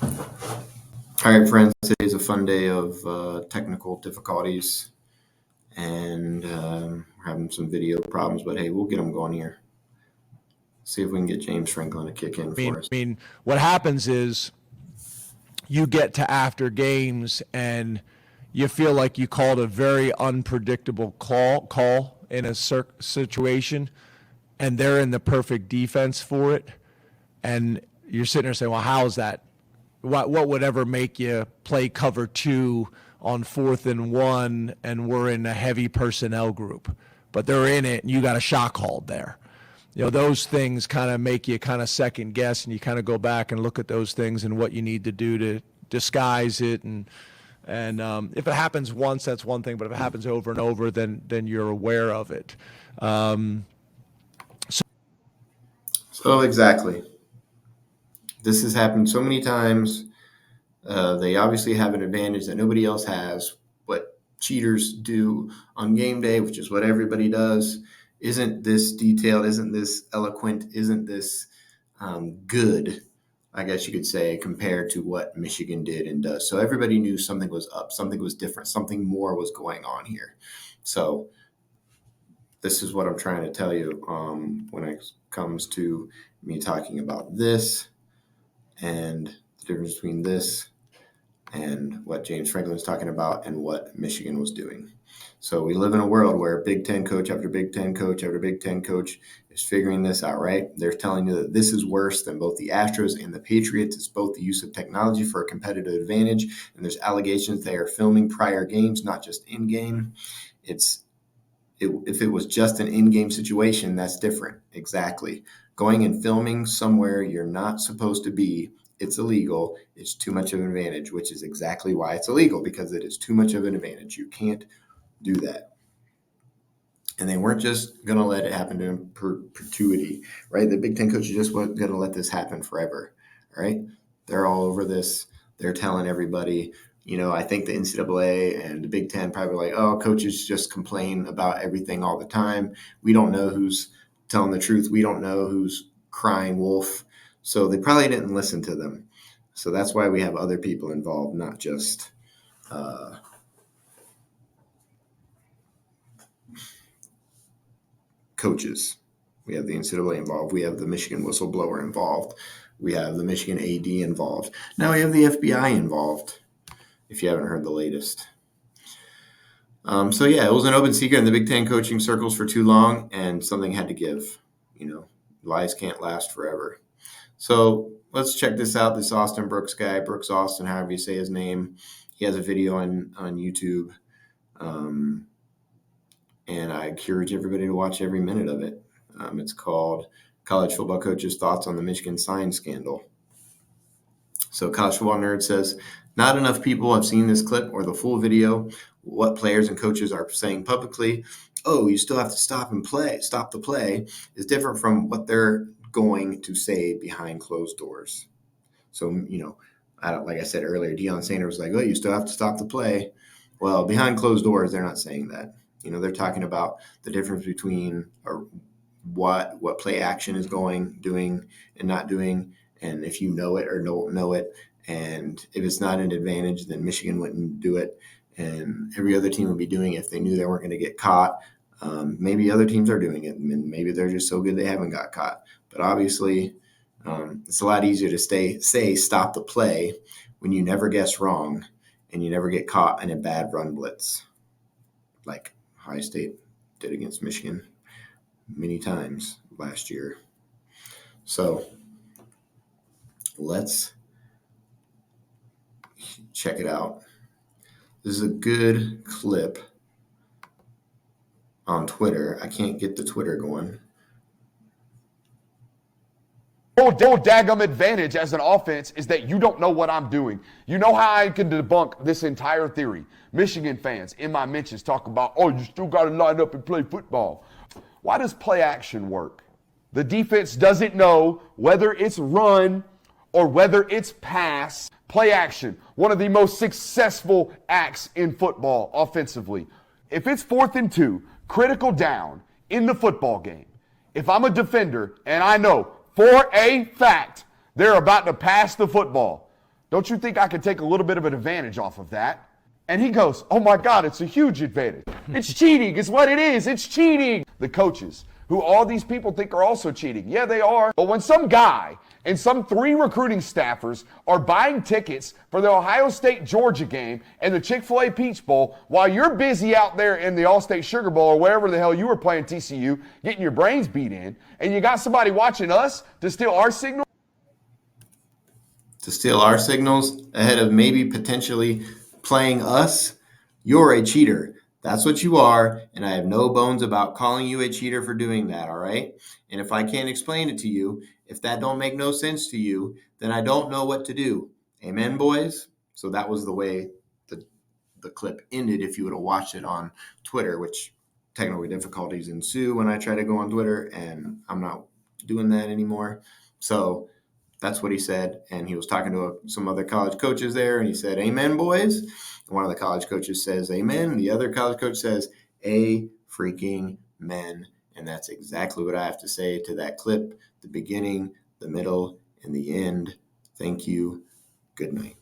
All right, friends, today's a fun day of technical difficulties, and we're having some video problems, but hey, we'll get them going here. See if we can get James Franklin to kick in for us. What happens is you get to after games and you feel like you called a very unpredictable call in a situation, and they're in the perfect defense for it, and you're sitting there saying, well, how is that? What would ever make you play cover 2 on 4th and 1 and we're in a heavy personnel group? But they're in it and you got a shot called there. Those things kind of make you kind of second guess, and you kind of go back and look at those things and what you need to do to disguise it. And if it happens once, that's one thing, but if it happens over and over, then you're aware of it. So exactly. This has happened so many times. They obviously have an advantage that nobody else has. What cheaters do on game day, which is what everybody does, isn't this detailed, isn't this eloquent, isn't this good, I guess you could say, compared to what Michigan did and does. So everybody knew something was up, something was different, something more was going on here. So this is what I'm trying to tell you when it comes to me talking about this and the difference between this and what James Franklin was talking about and what Michigan was doing. So we live in a world where Big Ten coach after Big Ten coach after Big Ten coach is figuring this out, right? They're telling you that this is worse than both the Astros and the Patriots. It's both the use of technology for a competitive advantage, and there's allegations they are filming prior games, not just in-game. If it was just an in-game situation, that's different. Exactly. Going and filming somewhere you're not supposed to be, it's illegal. It's too much of an advantage, which is exactly why it's illegal, because it is too much of an advantage. You can't do that. And they weren't just going to let it happen in perpetuity, right? The Big Ten coaches just weren't going to let this happen forever, right? They're all over this. They're telling everybody. I think the NCAA and the Big Ten probably like, oh, coaches just complain about everything all the time. We don't know who's telling the truth. We don't know who's crying wolf. So they probably didn't listen to them. So that's why we have other people involved, not just coaches. We have the NCAA involved. We have the Michigan whistleblower involved. We have the Michigan AD involved. Now we have the FBI involved, if you haven't heard the latest. So it was an open secret in the Big Ten coaching circles for too long, and something had to give. Lies can't last forever. So let's check this out. This Austin Brooks guy, Brooks Austin, however you say his name, he has a video on YouTube, and I encourage everybody to watch every minute of it. It's called College Football Coaches' Thoughts on the Michigan Sign Scandal. So College Football Nerd says, not enough people have seen this clip or the full video. What players and coaches are saying publicly, oh, you still have to stop the play, is different from what they're going to say behind closed doors. So, like I said earlier, Deion Sanders was like, oh, you still have to stop the play. Well, behind closed doors, they're not saying that. They're talking about the difference between what play action is doing, and not doing, and if you know it or don't know it. And if it's not an advantage, then Michigan wouldn't do it. And every other team would be doing it if they knew they weren't going to get caught. Maybe other teams are doing it, and maybe they're just so good they haven't got caught. But obviously, it's a lot easier to say stop the play when you never guess wrong and you never get caught in a bad run blitz, like Ohio State did against Michigan many times last year. So let's check it out. This is a good clip on Twitter. I can't get the Twitter going. Whole daggum advantage as an offense is that you don't know what I'm doing. You know how I can debunk this entire theory? Michigan fans in my mentions talk about, oh, you still got to line up and play football. Why does play action work? The defense doesn't know whether it's run or whether it's pass. Play action, one of the most successful acts in football offensively. If it's 4th and 2, critical down in the football game, if I'm a defender and I know for a fact they're about to pass the football, Don't you think I could take a little bit of an advantage off of that? And he goes, oh my God, it's a huge advantage. It's cheating, it's what it is, it's cheating. The coaches, who all these people think are also cheating. Yeah, they are. But when some guy and some 3 recruiting staffers are buying tickets for the Ohio State-Georgia game and the Chick-fil-A Peach Bowl while you're busy out there in the All-State Sugar Bowl or wherever the hell you were playing TCU, getting your brains beat in, and you got somebody watching us to steal our signal, To steal our signals ahead of maybe potentially playing us, you're a cheater. That's what you are, and I have no bones about calling you a cheater for doing that, all right? And if I can't explain it to you, if that don't make no sense to you, then I don't know what to do. Amen, boys? So that was the way the clip ended if you would have watched it on Twitter, which technical difficulties ensue when I try to go on Twitter, and I'm not doing that anymore. So that's what he said. And he was talking to some other college coaches there, and he said, amen, boys. And one of the college coaches says, amen. And the other college coach says, a freaking men. And that's exactly what I have to say to that clip, the beginning, the middle, and the end. Thank you. Good night.